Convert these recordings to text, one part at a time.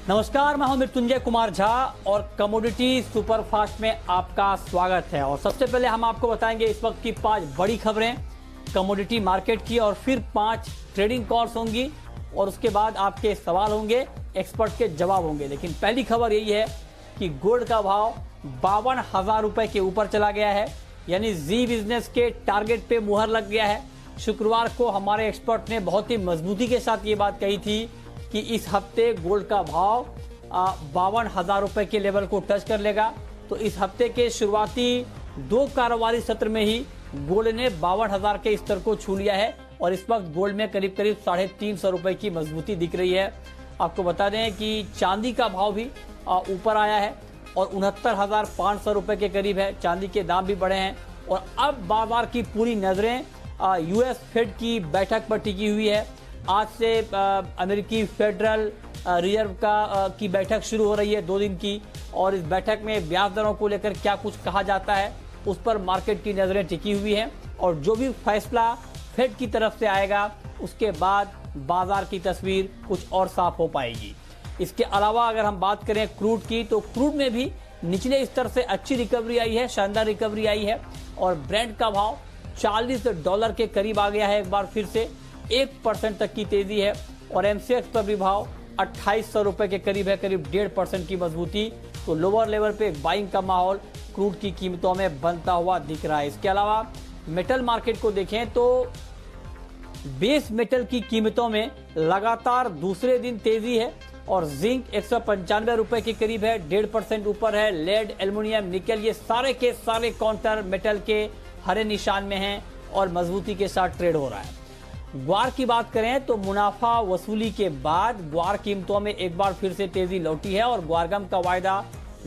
नमस्कार, मैं हूं मृत्युंजय कुमार झा और कमोडिटी सुपरफास्ट में आपका स्वागत है। और सबसे पहले हम आपको बताएंगे इस वक्त की 5 बड़ी खबरें कमोडिटी मार्केट की, और फिर 5 ट्रेडिंग कॉल्स होंगी और उसके बाद आपके सवाल होंगे, एक्सपर्ट के जवाब होंगे। लेकिन पहली खबर यही है कि गोल्ड का भाव 52,000 रुपए के ऊपर चला गया है, यानी जी बिजनेस के टारगेट पे मुहर लग गया है। शुक्रवार को हमारे एक्सपर्ट ने बहुत ही मजबूती के साथ ये बात कही थी कि इस हफ्ते गोल्ड का भाव 52,000 रुपए के लेवल को टच कर लेगा। तो इस हफ्ते के शुरुआती 2 कारोबारी सत्र में ही गोल्ड ने 52,000 के स्तर को छू लिया है और इस वक्त गोल्ड में करीब 350 रुपए की मजबूती दिख रही है। आपको बता दें कि चांदी का भाव भी ऊपर आया है और 69,500 रुपए के करीब है। चांदी के दाम भी बढ़े हैं और अब बाजार की पूरी नजरें यूएस फेड की बैठक पर टिकी हुई है। आज से अमेरिकी फेडरल रिजर्व की बैठक शुरू हो रही है 2 दिन की, और इस बैठक में ब्याज दरों को लेकर क्या कुछ कहा जाता है उस पर मार्केट की नजरें टिकी हुई हैं। और जो भी फैसला फेड की तरफ से आएगा उसके बाद बाजार की तस्वीर कुछ और साफ हो पाएगी। इसके अलावा अगर हम बात करें क्रूड की, तो क्रूड में भी निचले स्तर से अच्छी रिकवरी आई है, शानदार रिकवरी आई है और ब्रेंट का भाव $40 के करीब आ गया है। एक बार फिर से 1% तक की तेजी है और एमसीएक्स पर भी भाव 2800 रुपए के करीब है, करीब 1.5% की मजबूती। तो लोअर लेवल पे एक बाइंग का माहौल क्रूड की कीमतों में बनता हुआ दिख रहा है। इसके अलावा मेटल मार्केट को देखें तो बेस मेटल की कीमतों में लगातार दूसरे दिन तेजी है और जिंक 195 रुपए के करीब है, 1.5% ऊपर है। लेड, एल्युमिनियम, निकल, ये सारे के सारे काउंटर मेटल के हरे निशान में हैं और मजबूती के साथ ट्रेड हो रहा है। ग्वार की बात करें तो मुनाफा वसूली के बाद ग्वार कीमतों में एक बार फिर से तेजी लौटी है और ग्वारगम का वायदा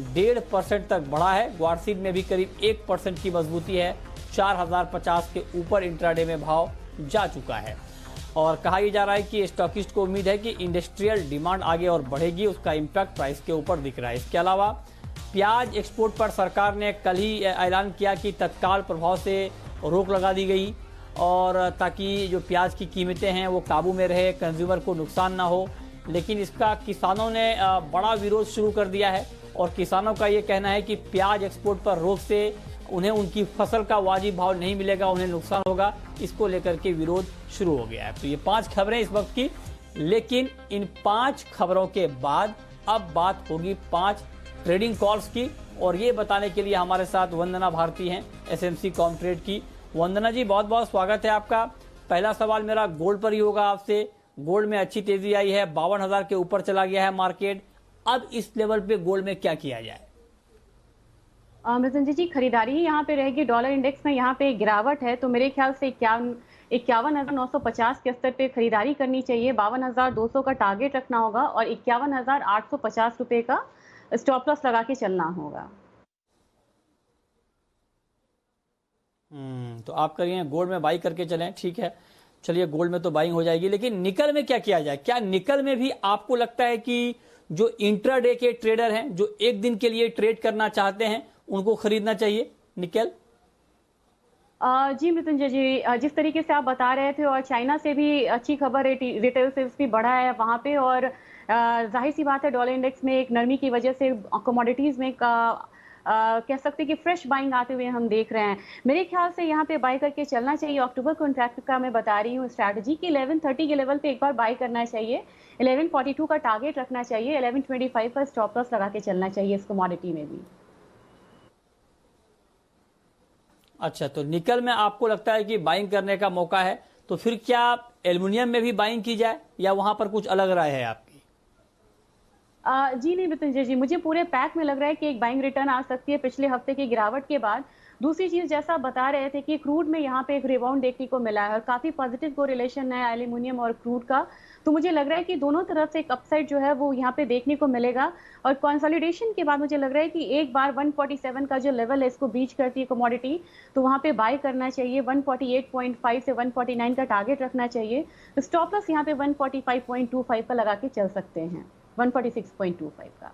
1.5% तक बढ़ा है। ग्वारसीड में भी करीब 1% की मजबूती है, 4050 के ऊपर इंट्राडे में भाव जा चुका है। और कहा यह जा रहा है कि स्टॉकिस्ट को उम्मीद है कि इंडस्ट्रियल डिमांड आगे और बढ़ेगी, उसका इम्पैक्ट प्राइस के ऊपर दिख रहा है। इसके अलावा प्याज एक्सपोर्ट पर सरकार ने कल ही ऐलान किया कि तत्काल प्रभाव से रोक लगा दी गई और ताकि जो प्याज की कीमतें हैं वो काबू में रहे, कंज्यूमर को नुकसान ना हो। लेकिन इसका किसानों ने बड़ा विरोध शुरू कर दिया है और किसानों का ये कहना है कि प्याज एक्सपोर्ट पर रोक से उन्हें उनकी फसल का वाजिब भाव नहीं मिलेगा, उन्हें नुकसान होगा। इसको लेकर के विरोध शुरू हो गया है। तो ये 5 खबरें इस वक्त की, लेकिन इन 5 खबरों के बाद अब बात होगी 5 ट्रेडिंग कॉल्स की। और ये बताने के लिए हमारे साथ वंदना भारती हैं, एसएमसी कॉमट्रेड की। वंदना जी, बहुत बहुत स्वागत है आपका। पहला सवाल मेरा गोल्ड पर ही होगा आपसे। गोल्ड में अच्छी तेजी आई है, 52,000 के ऊपर चला गया है मार्केट। अब इस लेवल पे गोल्ड में क्या किया जाए? मृत्युंजय जी, खरीदारी ही यहाँ पे रहेगी। डॉलर इंडेक्स में यहाँ पे गिरावट है, तो मेरे ख्याल से 51,950 के स्तर पे खरीदारी करनी चाहिए। 52,200 का टारगेट रखना होगा और 51,850 रुपए का स्टॉप लॉस लगा के चलना होगा। तो आप करिए गोल्ड में बाई करके चलें, ठीक है। चलिए, गोल्ड में तो बाइंग हो जाएगी, लेकिन निकल में क्या किया जाए? क्या निकल में भी आपको लगता है कि जो इंट्राडे के ट्रेडर हैं, जो एक दिन के लिए ट्रेड करना चाहते हैं, उनको खरीदना चाहिए निकल? जी मृत्युंजय जी, जिस तरीके से आप बता रहे थे, और चाइना से भी अच्छी खबर है, रिटेल सेल्स भी बढ़ा है वहां पे। और जाहिर सी बात है, डॉलर इंडेक्स में एक नरमी की वजह से कमोडिटीज में कह सकते हैं कि फ्रेश बाइंग आते हुए हम देख रहे हैं। मेरे ख्याल से यहाँ पे बाय करके चलना चाहिए। अक्टूबर कॉन्ट्रैक्ट का मैं बता रही हूँ स्ट्रैटेजी की 1130 के लेवल पे एक बार बाय करना चाहिए। 1142 का टारगेट रखना चाहिए, 1125 का स्टॉप लॉस लगा के चलना चाहिए इस कमोडिटी में भी। अच्छा, तो निकल में आपको लगता है कि बाइंग करने का मौका है, तो फिर क्या एल्युमिनियम में भी बाइंग की जाए या वहां पर कुछ अलग राय है आपकी? जी नहीं मृत्युंजय जी, मुझे पूरे पैक में लग रहा है कि एक बाइंग रिटर्न आ सकती है पिछले हफ्ते की गिरावट के बाद। दूसरी चीज, जैसा आप बता रहे थे कि क्रूड में यहाँ पे एक रिबाउंड देखने को मिला है और काफी पॉजिटिव कोरिलेशन है एल्यूमिनियम और क्रूड का। तो मुझे लग रहा है कि दोनों तरफ से एक अपसाइड जो है वो यहाँ पे देखने को मिलेगा। और कंसोलिडेशन के बाद मुझे लग रहा है कि एक बार 147 का जो लेवल है इसको बीच करती है कमोडिटी, तो वहाँ पे बाय करना चाहिए। 148.5 से 149 का टारगेट रखना चाहिए। तो स्टॉप लॉस यहाँ पे 145.25 पर लगा के चल सकते हैं, 146.25 का।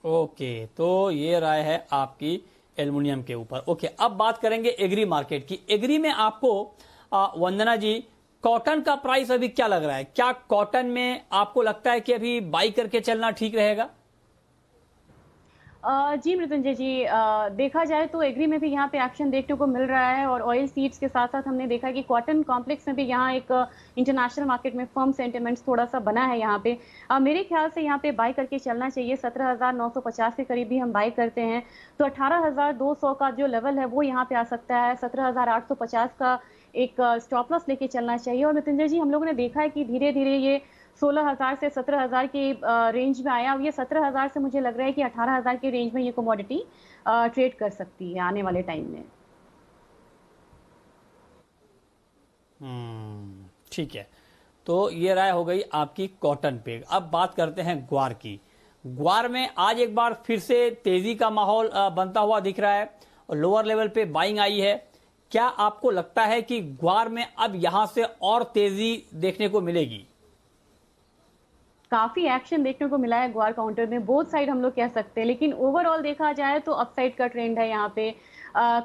ओके, तो ये राय है आपकी एल्युमिनियम के ऊपर। ओके, अब बात करेंगे एग्री मार्केट की। एग्री में आपको वंदना जी कॉटन का प्राइस अभी क्या लग रहा है? क्या कॉटन में आपको लगता है कि अभी बाई करके चलना ठीक रहेगा? जी मृत्युंजय जी, देखा जाए तो एग्री में भी यहाँ पे एक्शन देखने को मिल रहा है और ऑयल सीड्स के साथ साथ हमने देखा कि कॉटन कॉम्प्लेक्स में भी यहाँ एक इंटरनेशनल मार्केट में फर्म सेंटिमेंट्स थोड़ा सा बना है यहाँ पे। मेरे ख्याल से यहाँ पे बाय करके चलना चाहिए। 17,950 के करीब भी हम बाय करते हैं तो 18,200 का जो लेवल है वो यहाँ पे आ सकता है। 17,850 का एक स्टॉप लॉस लेके चलना चाहिए। और मृत्युंजय जी, हम लोगों ने देखा है कि धीरे धीरे ये 16,000 से 17,000 की रेंज में आया। अब ये 17,000 से मुझे लग रहा है कि 18,000 की रेंज में ये कमोडिटी ट्रेड कर सकती है आने वाले टाइम में। ठीक है, तो ये राय हो गई आपकी कॉटन पे। अब बात करते हैं ग्वार की। ग्वार में आज एक बार फिर से तेजी का माहौल बनता हुआ दिख रहा है और लोअर लेवल पे बाइंग आई है। क्या आपको लगता है कि ग्वार में अब यहां से और तेजी देखने को मिलेगी? काफी एक्शन देखने को मिला है ग्वार काउंटर में, बोथ साइड हम लोग कह सकते हैं, लेकिन ओवरऑल देखा जाए तो अपसाइड का ट्रेंड है यहाँ पे।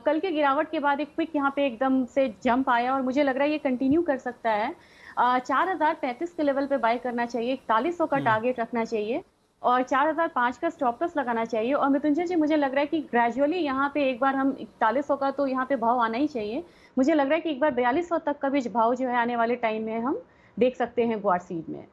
कल के गिरावट के बाद एक क्विक यहाँ पे एकदम से जंप आया और मुझे लग रहा है ये कंटिन्यू कर सकता है। 4,035 के लेवल पे बाय करना चाहिए, 4100 का टारगेट रखना चाहिए और 4,005 का स्टॉप लॉस लगाना चाहिए। और मृत्युंजय जी, मुझे लग रहा है कि ग्रेजुअली यहाँ पे एक बार हम 4100 का तो यहाँ पे भाव आना ही चाहिए। मुझे लग रहा है कि एक बार 4200 तक का भी भाव जो है आने वाले टाइम में हम देख सकते हैं ग्वार सीड में।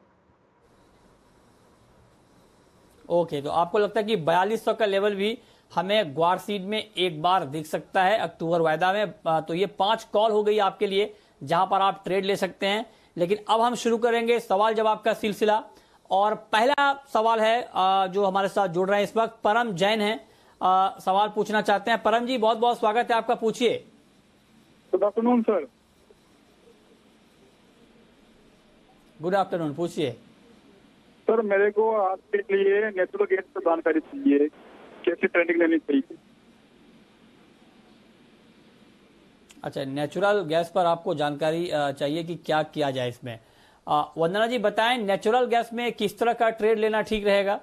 ओके, तो आपको लगता है कि 4200 का लेवल भी हमें ग्वार सीड में एक बार दिख सकता है अक्टूबर वायदा में। तो ये 5 कॉल हो गई आपके लिए जहां पर आप ट्रेड ले सकते हैं। लेकिन अब हम शुरू करेंगे सवाल जवाब का सिलसिला और पहला सवाल है जो हमारे साथ जुड़ रहे हैं इस वक्त परम जैन है, सवाल पूछना चाहते हैं। परम जी, बहुत बहुत स्वागत है आपका, पूछिए। Good afternoon sir. Good afternoon, पूछिए। सर, मेरे को आपके लिए नेचुरल गैस पर जानकारी चाहिए, कैसे ट्रेडिंग लेनी चाहिए। अच्छा, नेचुरल गैस पर आपको जानकारी चाहिए कि क्या किया जाए इसमें। वंदना जी बताएं, नेचुरल गैस में किस तरह का ट्रेड लेना ठीक रहेगा?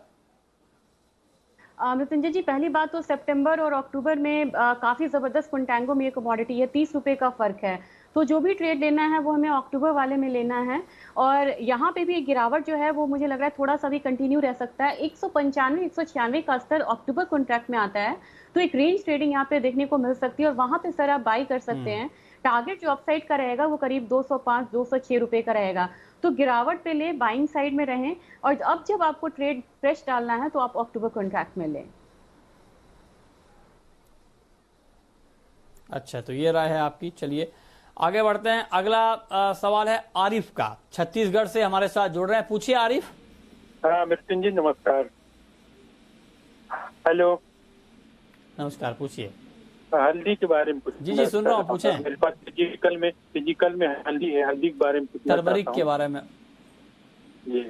मृत्युंजय जी, पहली बात तो सितंबर और अक्टूबर में काफी जबरदस्त कंटैंगो में ये कमोडिटी है, 30 रुपए का फर्क है। तो जो भी ट्रेड लेना है वो हमें अक्टूबर वाले में लेना है। और यहाँ पे भी एक गिरावट जो है वो मुझे लग रहा है थोड़ा सा भी कंटिन्यू रह सकता है। 195 196 का स्तर अक्टूबर कॉन्ट्रैक्ट में आता है तो एक रेंज ट्रेडिंग यहाँ पे देखने को मिल सकती है और वहां पे सर आप बाई कर सकते हैं। टारगेट जो अपसाइड का रहेगा वो करीब 205 206 रुपए का रहेगा। तो गिरावट पे ले, बाइंग साइड में रहें और अब जब आपको ट्रेड फ्रेश डालना है तो आप अक्टूबर कॉन्ट्रैक्ट में लें। अच्छा, तो ये राय है आपकी। चलिए आगे बढ़ते हैं। अगला सवाल है आरिफ का, छत्तीसगढ़ से हमारे साथ जुड़ रहे हैं। पूछिए आरिफ। हाँ मिस्टर जी, नमस्कार। हेलो, नमस्कार, पूछिए। हल्दी के बारे में जी जी, सुन रहा हूँ, पूछें। मेरे पास फिजिकल में हल्दी है, हल्दी के बारे में टर्मरिक के बारे में। जी।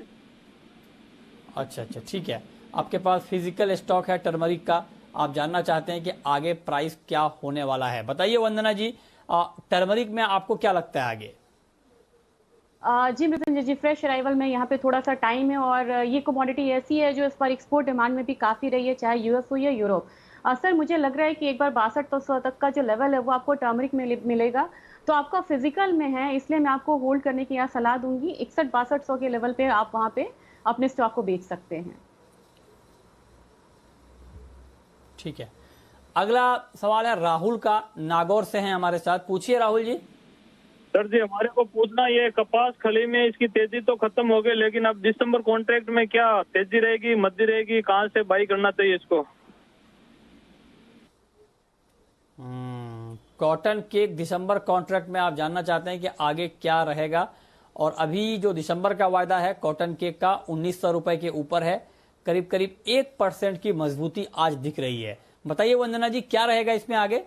अच्छा अच्छा, ठीक है। आपके पास फिजिकल स्टॉक है टर्मरिक का, आप जानना चाहते हैं कि आगे प्राइस क्या होने वाला है। बताइए वंदना जी, टर्मरिक में आपको क्या लगता है आगे? जी मृत्युंजय जी, फ्रेश अराइवल में यहाँ पे थोड़ा सा टाइम है और ये कमोडिटी ऐसी है जो इस बार एक्सपोर्ट डिमांड में भी काफी रही है, चाहे यूएस हो या यूरोप। सर मुझे लग रहा है कि एक बार 6200 तक का जो लेवल है वो आपको टर्मरिक में मिलेगा। तो आपका फिजिकल में है, इसलिए मैं आपको होल्ड करने की यहाँ सलाह दूंगी। 61-6200 के लेवल पे आप वहां पे अपने स्टॉक को बेच सकते हैं। ठीक है। अगला सवाल है राहुल का, नागौर से हैं हमारे साथ। पूछिए राहुल जी। सर जी, हमारे को पूछना ये कपास खली में इसकी तेजी तो खत्म हो गई, लेकिन अब दिसंबर कॉन्ट्रैक्ट में क्या तेजी रहेगी, मध्य रहेगी, कहाँ से बाई करना चाहिए इसको? कॉटन केक दिसंबर कॉन्ट्रैक्ट में आप जानना चाहते हैं कि आगे क्या रहेगा। और अभी जो दिसंबर का वायदा है कॉटन केक का 1900 रुपए के ऊपर है, करीब करीब 1% की मजबूती आज दिख रही है। बताइए वंदना जी, क्या रहेगा इसमें आगे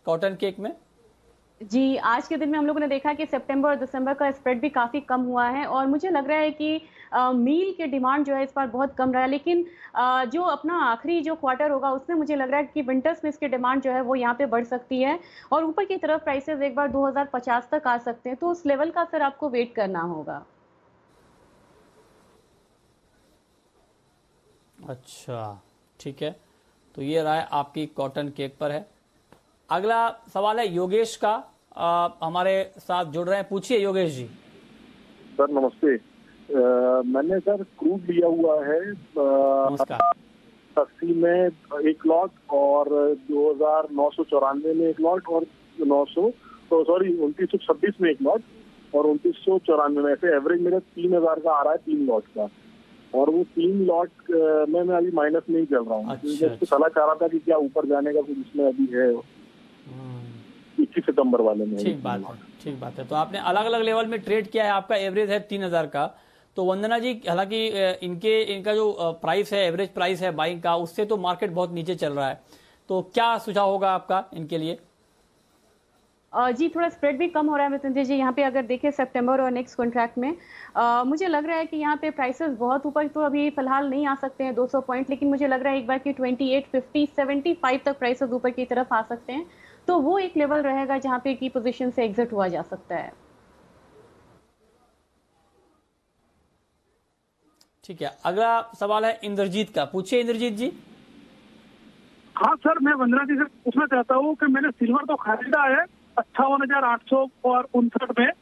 कॉटन केक में? जी, आज के दिन में हम लोगों ने देखा कि सितंबर और दिसंबर का स्प्रेड भी काफी कम हुआ है और मुझे लग रहा है कि मील के डिमांड जो है इस बार बहुत कम रहा है। लेकिन जो अपना आखिरी जो क्वार्टर होगा उसमें मुझे लग रहा है कि विंटर्स में इसकी डिमांड जो है वो यहाँ पे बढ़ सकती है और ऊपर की तरफ प्राइसेस एक बार 2050 तक आ सकते हैं। तो उस लेवल का फिर आपको वेट करना होगा। अच्छा, ठीक है, तो ये राय आपकी कॉटन केक पर है। अगला सवाल है योगेश का, हमारे साथ जुड़ रहे हैं। पूछिए योगेश जी। सर नमस्ते। मैंने सर क्रूड लिया हुआ है नमस्कार। 80 में एक लॉट और 2994 में एक लॉट और 2926 में एक लॉट और 2994 में, ऐसे एवरेज मेरा 3000 का आ रहा है 3 लॉट का। और वो 3 लॉट में मैं अभी माइनस में ही चल रहा हूँ। अच्छा, मैं सलाह चाह रहा था कि क्या ऊपर जाने का कुछ इसमें अभी है 21 सितंबर वाले में। ठीक बात है, ठीक बात है। तो आपने अलग अलग लेवल में ट्रेड किया है, आपका एवरेज है 3000 का। तो वंदना जी, हालांकि इनका जो प्राइस है, एवरेज प्राइस है बाइंग का, उससे तो मार्केट बहुत नीचे चल रहा है। तो क्या सुझाव होगा आपका इनके लिए? जी थोड़ा स्प्रेड भी कम हो रहा है मृत्युंजय जी। यहाँ पे अगर देखें सितंबर और नेक्स्ट कॉन्ट्रैक्ट में मुझे लग रहा है कि यहाँ पे प्राइसेस बहुत ऊपर तो अभी फिलहाल नहीं आ सकते हैं 200 पॉइंट, लेकिन मुझे लग रहा है एक बार कि 2850 75 तक प्राइसेस ऊपर की तरफ आ सकते हैं। तो वो एक लेवल रहेगा जहाँ पे की पोजीशन से एग्जिट हुआ जा सकता है। ठीक है, अगला सवाल है इंद्रजीत का। पूछिए इंद्रजीत जी। हाँ सर, मैं वंदना जी से पूछना चाहता हूँ कि मैंने सिल्वर तो खरीदा है 58,859 में,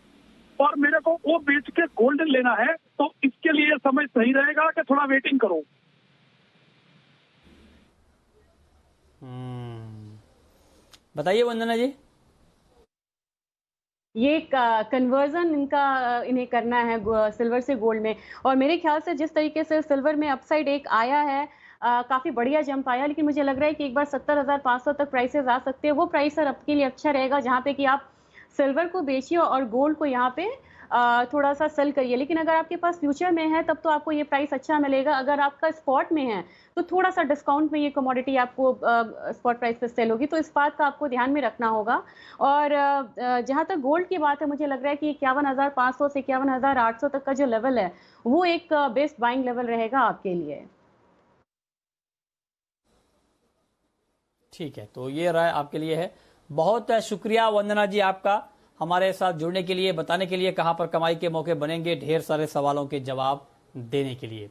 और मेरे को वो बेच के गोल्ड लेना है, तो इसके लिए समय सही रहेगा कि थोड़ा वेटिंग करूं? बताइए वंदना जी। ये कन्वर्जन इन्हें करना है सिल्वर से गोल्ड में, और मेरे ख्याल से जिस तरीके से सिल्वर में अपसाइड एक आया है, काफी बढ़िया जंप आया, लेकिन मुझे लग रहा है कि एक बार 70,500 तक प्राइसेस आ सकते हैं। वो प्राइस सर आपके लिए अच्छा रहेगा जहां पे कि आप सिल्वर को बेचिए और गोल्ड को यहाँ पे थोड़ा सा सेल करिए। लेकिन अगर आपके पास फ्यूचर में है तब तो आपको ये प्राइस अच्छा मिलेगा। अगर आपका स्पॉट में है तो थोड़ा सा डिस्काउंट में ये कमोडिटी आपको स्पॉट प्राइस पे सेल होगी, तो इस बात का आपको ध्यान में रखना होगा। और जहां तक गोल्ड की बात है, मुझे लग रहा है कि 51,500 से 51,800 तक का जो लेवल है वो एक बेस्ट बाइंग लेवल रहेगा आपके लिए। ठीक है, तो ये राय आपके लिए है। बहुत शुक्रिया वंदना जी आपका हमारे साथ जुड़ने के लिए, बताने के लिए कहां पर कमाई के मौके बनेंगे, ढेर सारे सवालों के जवाब देने के लिए।